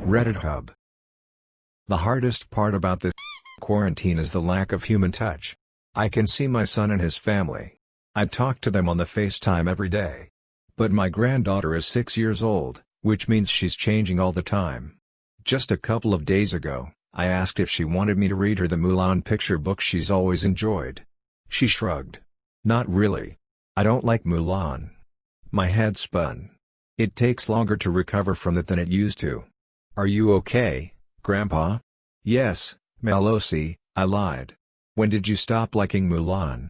RedditHub. The hardest part about this quarantine is the lack of human touch. I can see my son and his family. I talk to them on the FaceTime every day. But my granddaughter is 6 years old, which means she's changing all the time. Just a couple of days ago, I asked if she wanted me to read her the Mulan picture book she's always enjoyed. She shrugged. Not really. I don't like Mulan. My head spun. It takes longer to recover from it than it used to. Are you okay, Grandpa? Yes, Melosi, I lied. When did you stop liking Mulan?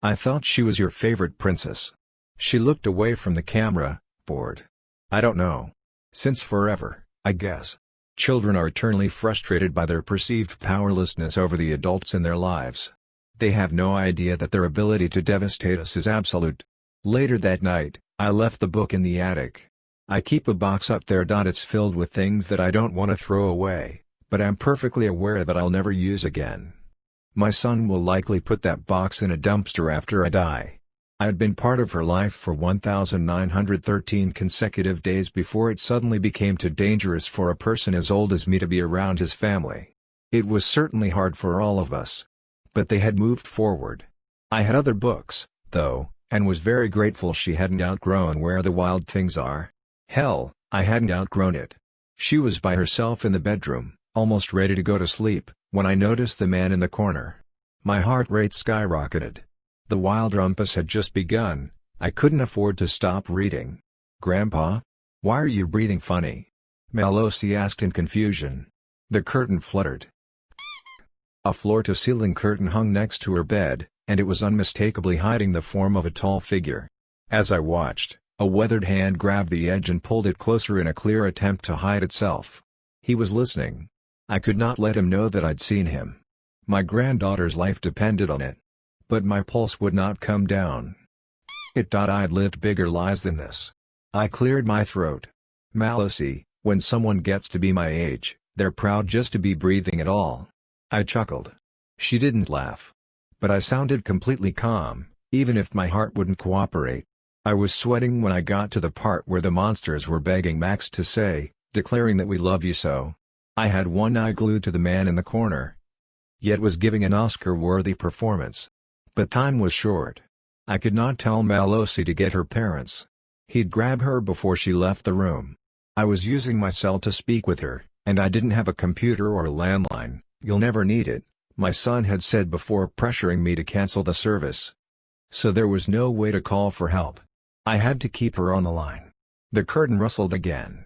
I thought she was your favorite princess. She looked away from the camera, bored. I don't know. Since forever, I guess. Children are eternally frustrated by their perceived powerlessness over the adults in their lives. They have no idea that their ability to devastate us is absolute. Later that night, I left the book in the attic. I keep a box up there. It's filled with things that I don't want to throw away, but I'm perfectly aware that I'll never use again. My son will likely put that box in a dumpster after I die. I had been part of her life for 1,913 consecutive days before it suddenly became too dangerous for a person as old as me to be around his family. It was certainly hard for all of us. But they had moved forward. I had other books, though, and was very grateful she hadn't outgrown Where the Wild Things Are. Hell, I hadn't outgrown it. She was by herself in the bedroom, almost ready to go to sleep, when I noticed the man in the corner. My heart rate skyrocketed. The wild rumpus had just begun. I couldn't afford to stop reading. Grandpa? Why are you breathing funny? Melosi asked in confusion. The curtain fluttered. A floor-to-ceiling curtain hung next to her bed, and it was unmistakably hiding the form of a tall figure. As I watched, a weathered hand grabbed the edge and pulled it closer in a clear attempt to hide itself. He was listening. I could not let him know that I'd seen him. My granddaughter's life depended on it. But my pulse would not come down. I'd lived bigger lies than this. I cleared my throat. Melosi, when someone gets to be my age, they're proud just to be breathing at all. I chuckled. She didn't laugh. But I sounded completely calm, even if my heart wouldn't cooperate. I was sweating when I got to the part where the monsters were begging Max to say, declaring that we love you so. I had one eye glued to the man in the corner. Yet was giving an Oscar-worthy performance. But time was short. I could not tell Melosi to get her parents. He'd grab her before she left the room. I was using my cell to speak with her, and I didn't have a computer or a landline. You'll never need it, my son had said before pressuring me to cancel the service. So there was no way to call for help. I had to keep her on the line. The curtain rustled again.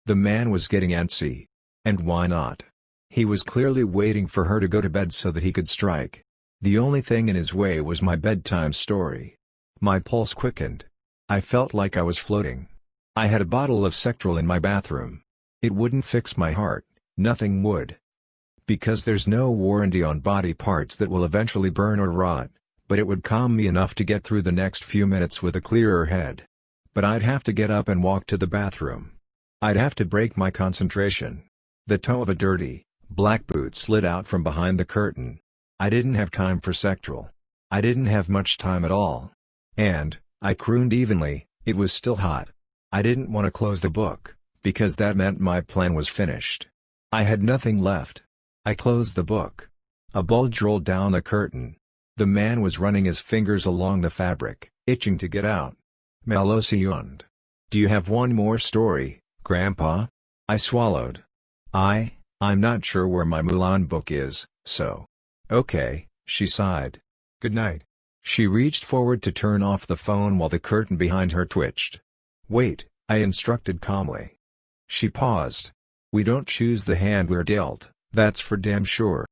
The man was getting antsy. And why not? He was clearly waiting for her to go to bed so that he could strike. The only thing in his way was my bedtime story. My pulse quickened. I felt like I was floating. I had a bottle of Sectril in my bathroom. It wouldn't fix my heart, nothing would. Because there's no warranty on body parts that will eventually burn or rot, but it would calm me enough to get through the next few minutes with a clearer head. But I'd have to get up and walk to the bathroom. I'd have to break my concentration. The toe of a dirty, black boot slid out from behind the curtain. I didn't have time for Sectril. I didn't have much time at all. And, I crooned evenly, it was still hot. I didn't want to close the book, because that meant my plan was finished. I had nothing left. I closed the book. A bulge rolled down the curtain. The man was running his fingers along the fabric, itching to get out. Melosi yawned. Do you have one more story, Grandpa? I swallowed. I'm not sure where my Mulan book is, so. Okay, she sighed. Good night. She reached forward to turn off the phone while the curtain behind her twitched. Wait, I instructed calmly. She paused. We don't choose the hand we're dealt, that's for damn sure.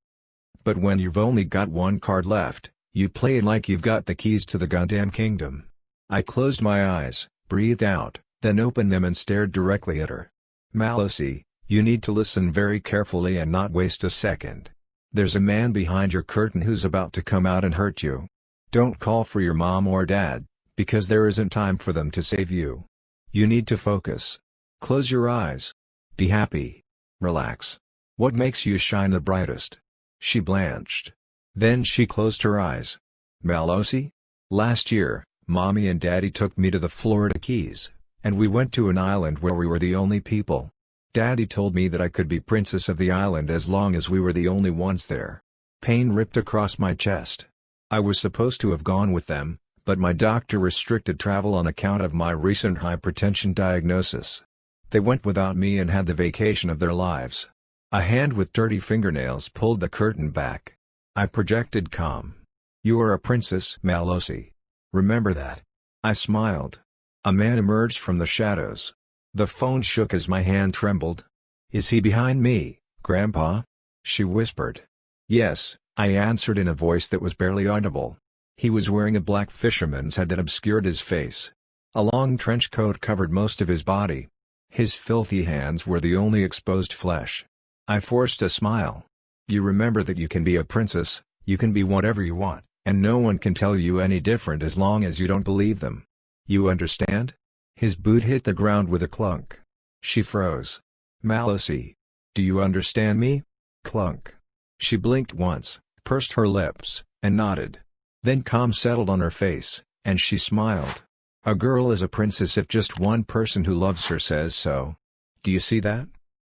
But when you've only got one card left, you play it like you've got the keys to the goddamn kingdom. I closed my eyes, breathed out, then opened them and stared directly at her. Melosi, you need to listen very carefully and not waste a second. There's a man behind your curtain who's about to come out and hurt you. Don't call for your mom or dad, because there isn't time for them to save you. You need to focus. Close your eyes. Be happy. Relax. What makes you shine the brightest? She blanched. Then she closed her eyes. Melosi? Last year, Mommy and Daddy took me to the Florida Keys, and we went to an island where we were the only people. Daddy told me that I could be princess of the island as long as we were the only ones there. Pain ripped across my chest. I was supposed to have gone with them, but my doctor restricted travel on account of my recent hypertension diagnosis. They went without me and had the vacation of their lives. A hand with dirty fingernails pulled the curtain back. I projected calm. "You are a princess, Malosi. Remember that." I smiled. A man emerged from the shadows. The phone shook as my hand trembled. "Is he behind me, Grandpa?" she whispered. "Yes," I answered in a voice that was barely audible. He was wearing a black fisherman's hat that obscured his face. A long trench coat covered most of his body. His filthy hands were the only exposed flesh. I forced a smile. "You remember that you can be a princess, you can be whatever you want, and no one can tell you any different as long as you don't believe them. You understand?" His boot hit the ground with a clunk. She froze. "Malosi. Do you understand me?" Clunk. She blinked once, pursed her lips, and nodded. Then calm settled on her face, and she smiled. "A girl is a princess if just one person who loves her says so. Do you see that?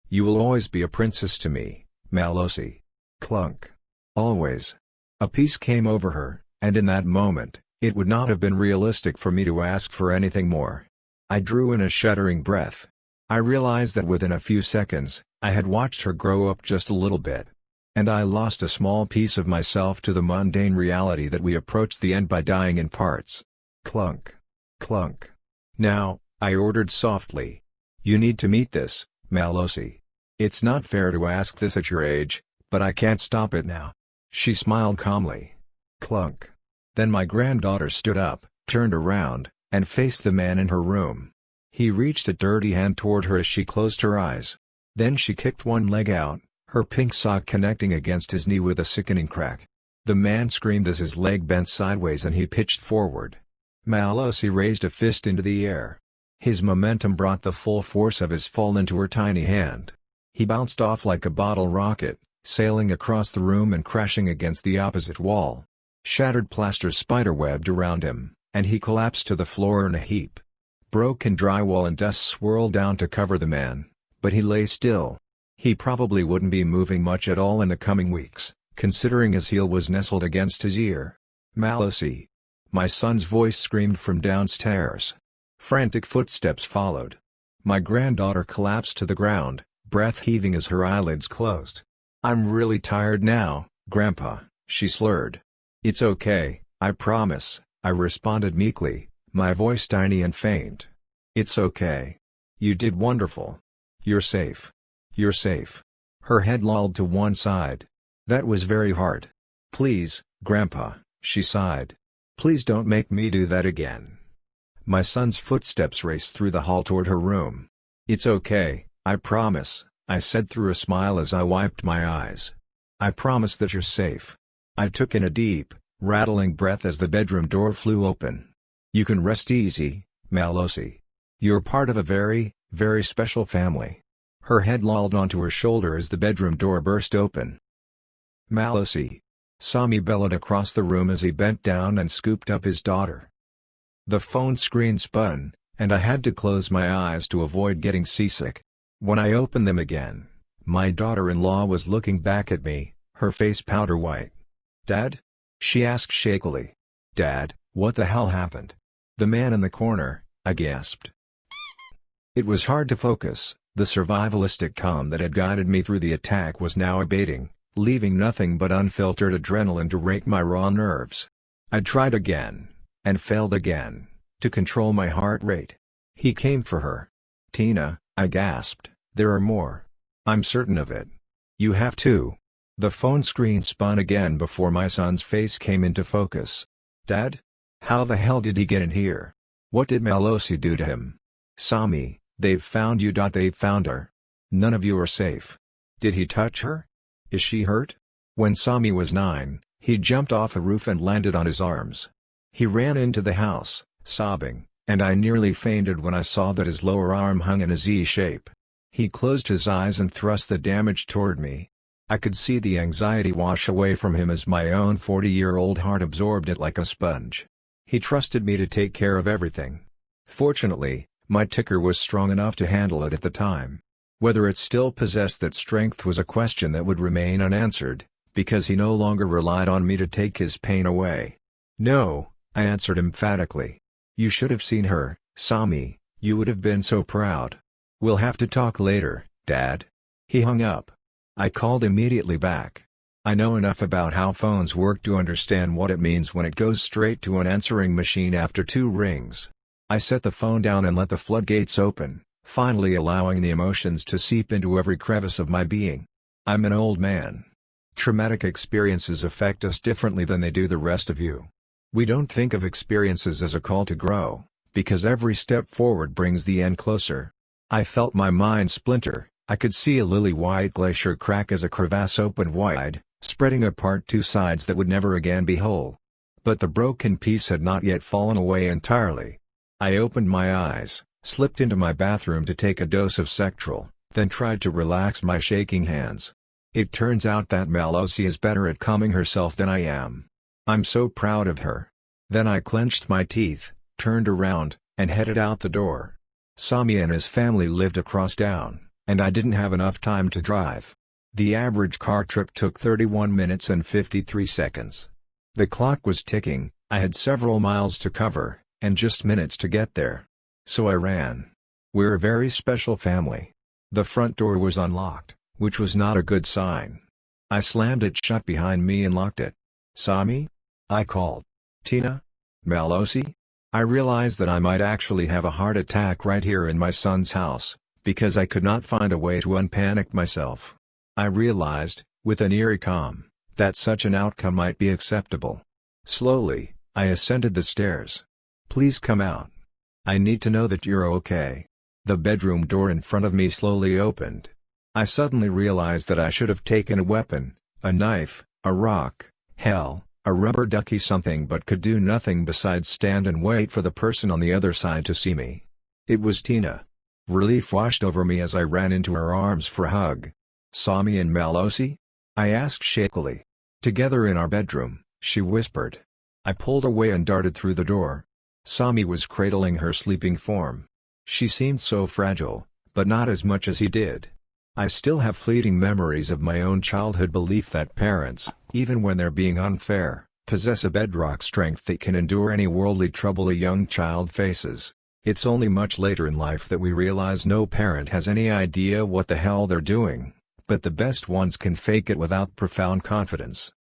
You will always be a princess to me, Malosi." Clunk. Always. A peace came over her, and in that moment, it would not have been realistic for me to ask for anything more. I drew in a shuddering breath. I realized that within a few seconds, I had watched her grow up just a little bit. And I lost a small piece of myself to the mundane reality that we approached the end by dying in parts. Clunk. Clunk. "Now," I ordered softly. "You need to meet this, Malosi. It's not fair to ask this at your age, but I can't stop it now." She smiled calmly. Clunk. Then my granddaughter stood up, turned around, and faced the man in her room. He reached a dirty hand toward her as she closed her eyes. Then she kicked one leg out, her pink sock connecting against his knee with a sickening crack. The man screamed as his leg bent sideways and he pitched forward. Malosi raised a fist into the air. His momentum brought the full force of his fall into her tiny hand. He bounced off like a bottle rocket, sailing across the room and crashing against the opposite wall. Shattered plaster spiderwebbed around him, and he collapsed to the floor in a heap. Broken drywall and dust swirled down to cover the man, but he lay still. He probably wouldn't be moving much at all in the coming weeks, considering his heel was nestled against his ear. "Malosi!" My son's voice screamed from downstairs. Frantic footsteps followed. My granddaughter collapsed to the ground, breath heaving as her eyelids closed. "I'm really tired now, Grandpa," she slurred. "It's okay, I promise," I responded meekly, my voice tiny and faint. "It's okay. You did wonderful. You're safe. You're safe." Her head lolled to one side. "That was very hard. Please, Grandpa," she sighed. "Please don't make me do that again." My son's footsteps raced through the hall toward her room. "It's okay, I promise," I said through a smile as I wiped my eyes. "I promise that you're safe." I took in a deep, rattling breath as the bedroom door flew open. "You can rest easy, Malosi. You're part of a very, very special family." Her head lolled onto her shoulder as the bedroom door burst open. "Malosi!" Sami bellowed across the room as he bent down and scooped up his daughter. The phone screen spun, and I had to close my eyes to avoid getting seasick. When I opened them again, my daughter-in-law was looking back at me, her face powder white. "Dad?" she asked shakily. "Dad, what the hell happened?" "The man in the corner," I gasped. It was hard to focus. The survivalistic calm that had guided me through the attack was now abating, leaving nothing but unfiltered adrenaline to rake my raw nerves. I tried again, and failed again, to control my heart rate. He came for her. "Tina," I gasped, "there are more. I'm certain of it. You have to." The phone screen spun again before my son's face came into focus. "Dad? How the hell did he get in here? What did Malosi do to him?" "Sami, they've found you. They've found her. None of you are safe." "Did he touch her? Is she hurt?" When Sami was 9, he jumped off a roof and landed on his arms. He ran into the house, sobbing, and I nearly fainted when I saw that his lower arm hung in a Z shape. He closed his eyes and thrust the damage toward me. I could see the anxiety wash away from him as my own 40-year-old heart absorbed it like a sponge. He trusted me to take care of everything. Fortunately, my ticker was strong enough to handle it at the time. Whether it still possessed that strength was a question that would remain unanswered, because he no longer relied on me to take his pain away. "No," I answered emphatically. "You should have seen her, Sami, you would have been so proud. We'll have to talk later, Dad." He hung up. I called immediately back. I know enough about how phones work to understand what it means when it goes straight to an answering machine after 2 rings. I set the phone down and let the floodgates open, finally allowing the emotions to seep into every crevice of my being. I'm an old man. Traumatic experiences affect us differently than they do the rest of you. We don't think of experiences as a call to grow, because every step forward brings the end closer. I felt my mind splinter. I could see a lily-white glacier crack as a crevasse opened wide, spreading apart 2 sides that would never again be whole. But the broken piece had not yet fallen away entirely. I opened my eyes, slipped into my bathroom to take a dose of Sectrol, then tried to relax my shaking hands. It turns out that Malosi is better at calming herself than I am. I'm so proud of her. Then I clenched my teeth, turned around, and headed out the door. Sami and his family lived across town, and I didn't have enough time to drive. The average car trip took 31 minutes and 53 seconds. The clock was ticking, I had several miles to cover, and just minutes to get there. So I ran. We're a very special family. The front door was unlocked, which was not a good sign. I slammed it shut behind me and locked it. "Sami?" I called. "Tina? Malosi?" I realized that I might actually have a heart attack right here in my son's house, because I could not find a way to unpanic myself. I realized, with an eerie calm, that such an outcome might be acceptable. Slowly, I ascended the stairs. "Please come out. I need to know that you're okay." The bedroom door in front of me slowly opened. I suddenly realized that I should have taken a weapon, a knife, a rock, hell, a rubber ducky, something, but could do nothing besides stand and wait for the person on the other side to see me. It was Tina. Relief washed over me as I ran into her arms for a hug. "Sami and Malosi?" I asked shakily. "Together in our bedroom," she whispered. I pulled away and darted through the door. Sami was cradling her sleeping form. She seemed so fragile, but not as much as he did. I still have fleeting memories of my own childhood belief that parents, even when they're being unfair, possess a bedrock strength that can endure any worldly trouble a young child faces. It's only much later in life that we realize no parent has any idea what the hell they're doing, but the best ones can fake it without profound confidence.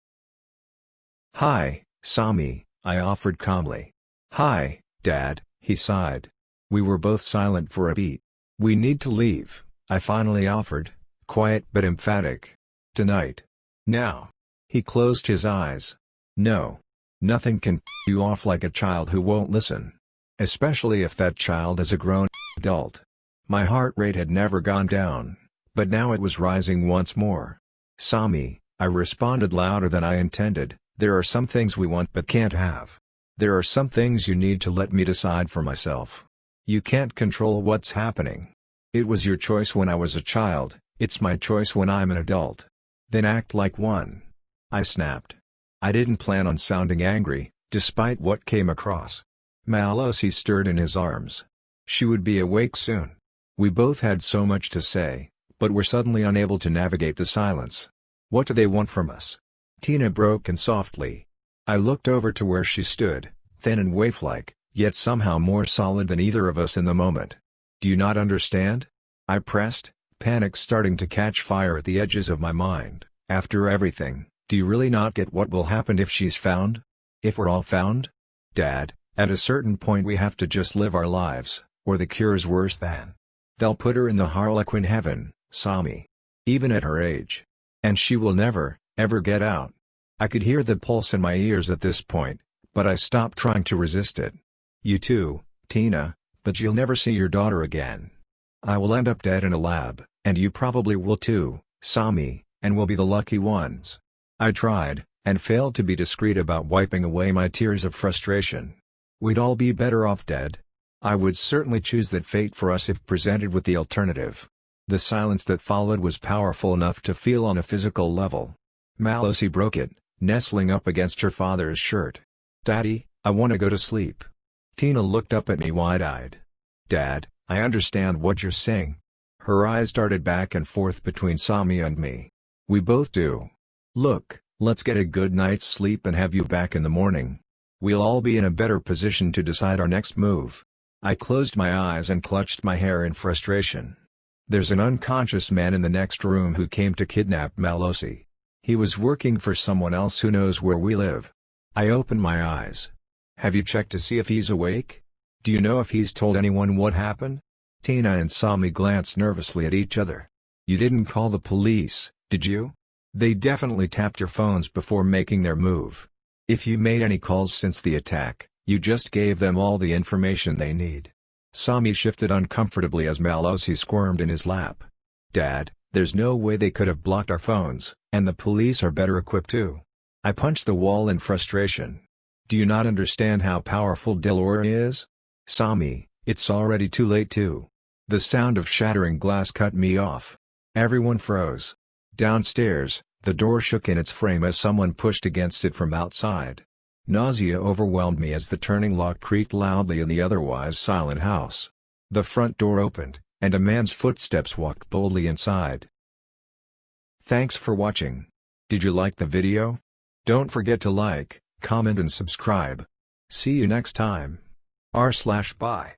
"Hi, Sami," I offered calmly. "Hi, Dad," he sighed. We were both silent for a beat. "We need to leave," I finally offered, quiet but emphatic. "Tonight. Now." He closed his eyes. "No. Nothing can f you off like a child who won't listen. Especially if that child is a grown adult." My heart rate had never gone down, but now it was rising once more. "Sami," I responded louder than I intended, "there are some things we want but can't have. There are some things you need to let me decide for myself. You can't control what's happening. It was your choice when I was a child, it's my choice when I'm an adult. Then act like one." I snapped. I didn't plan on sounding angry, despite what came across. Malosi stirred in his arms. She would be awake soon. We both had so much to say, but were suddenly unable to navigate the silence. "What do they want from us?" Tina broke in softly. I looked over to where she stood, thin and waif-like, yet somehow more solid than either of us in the moment. "Do you not understand?" I pressed, panic starting to catch fire at the edges of my mind. "After everything, do you really not get what will happen if she's found? If we're all found? Dad, at a certain point we have to just live our lives, or the cure's worse than. They'll put her in the Harlequin heaven, Sami. Even at her age. And she will never, ever get out." I could hear the pulse in my ears at this point, but I stopped trying to resist it. "You too, Tina, but you'll never see your daughter again. I will end up dead in a lab, and you probably will too, Sami, and we'll be the lucky ones." I tried, and failed to be discreet about wiping away my tears of frustration. "We'd all be better off dead. I would certainly choose that fate for us if presented with the alternative." The silence that followed was powerful enough to feel on a physical level. Malosi broke it, nestling up against her father's shirt. "Daddy, I want to go to sleep." Tina looked up at me wide-eyed. "Dad, I understand what you're saying." Her eyes darted back and forth between Sami and me. We both do. Look, let's get a good night's sleep and have you back in the morning. We'll all be in a better position to decide our next move. I closed my eyes and clutched my hair in frustration. There's an unconscious man in the next room who came to kidnap Malosi. He was working for someone else who knows where we live. I opened my eyes. Have you checked to see if he's awake? Do you know if he's told anyone what happened? Tina and Sami glanced nervously at each other. You didn't call the police, did you? They definitely tapped your phones before making their move. If you made any calls since the attack, you just gave them all the information they need. Sami shifted uncomfortably as Malosi squirmed in his lap. Dad, there's no way they could have blocked our phones, and the police are better equipped too. I punched the wall in frustration. Do you not understand how powerful Delora is? Sami, it's already too late too. The sound of shattering glass cut me off. Everyone froze. Downstairs, the door shook in its frame as someone pushed against it from outside. Nausea overwhelmed me as the turning lock creaked loudly in the otherwise silent house. The front door opened, and a man's footsteps walked boldly inside. Thanks for watching. Did you like the video? Don't forget to like, comment and subscribe. See you next time. R/Bye.